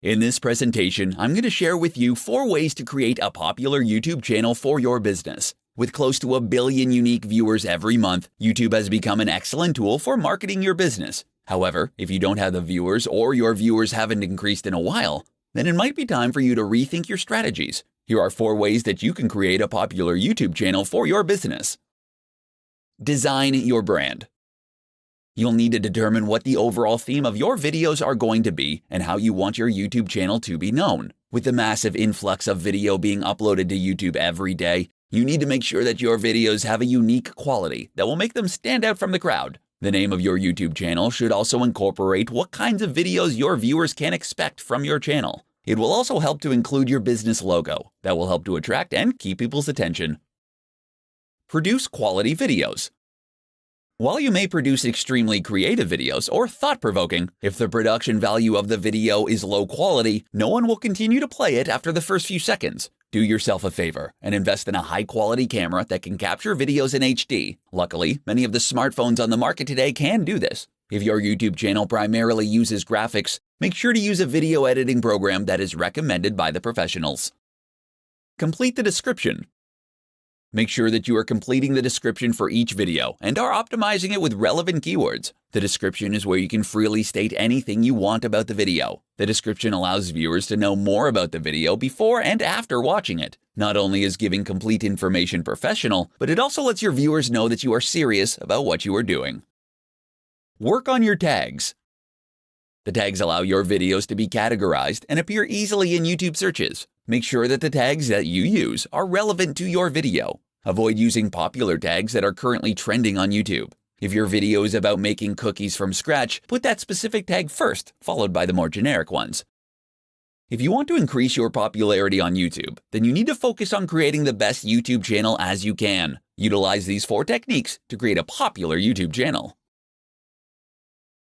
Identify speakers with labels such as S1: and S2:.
S1: In this presentation, I'm going to share with you 4 ways to create a popular YouTube channel for your business. With close to 1 billion unique viewers every month, YouTube has become an excellent tool for marketing your business. However, if you don't have the viewers or your viewers haven't increased in a while, then it might be time for you to rethink your strategies. Here are 4 ways that you can create a popular YouTube channel for your business. Design your brand. You'll need to determine what the overall theme of your videos are going to be and how you want your YouTube channel to be known. With the massive influx of video being uploaded to YouTube every day, you need to make sure that your videos have a unique quality that will make them stand out from the crowd. The name of your YouTube channel should also incorporate what kinds of videos your viewers can expect from your channel. It will also help to include your business logo that will help to attract and keep people's attention. Produce quality videos. While you may produce extremely creative videos or thought-provoking, if the production value of the video is low quality, no one will continue to play it after the first few seconds. Do yourself a favor and invest in a high-quality camera that can capture videos in HD. Luckily, many of the smartphones on the market today can do this. If your YouTube channel primarily uses graphics, make sure to use a video editing program that is recommended by the professionals. Complete the description. Make sure that you are completing the description for each video and are optimizing it with relevant keywords. The description is where you can freely state anything you want about the video. The description allows viewers to know more about the video before and after watching it. Not only is giving complete information professional, but it also lets your viewers know that you are serious about what you are doing. Work on your tags. The tags allow your videos to be categorized and appear easily in YouTube searches. Make sure that the tags that you use are relevant to your video. Avoid using popular tags that are currently trending on YouTube. If your video is about making cookies from scratch, put that specific tag first, followed by the more generic ones. If you want to increase your popularity on YouTube, then you need to focus on creating the best YouTube channel as you can. Utilize these 4 techniques to create a popular YouTube channel.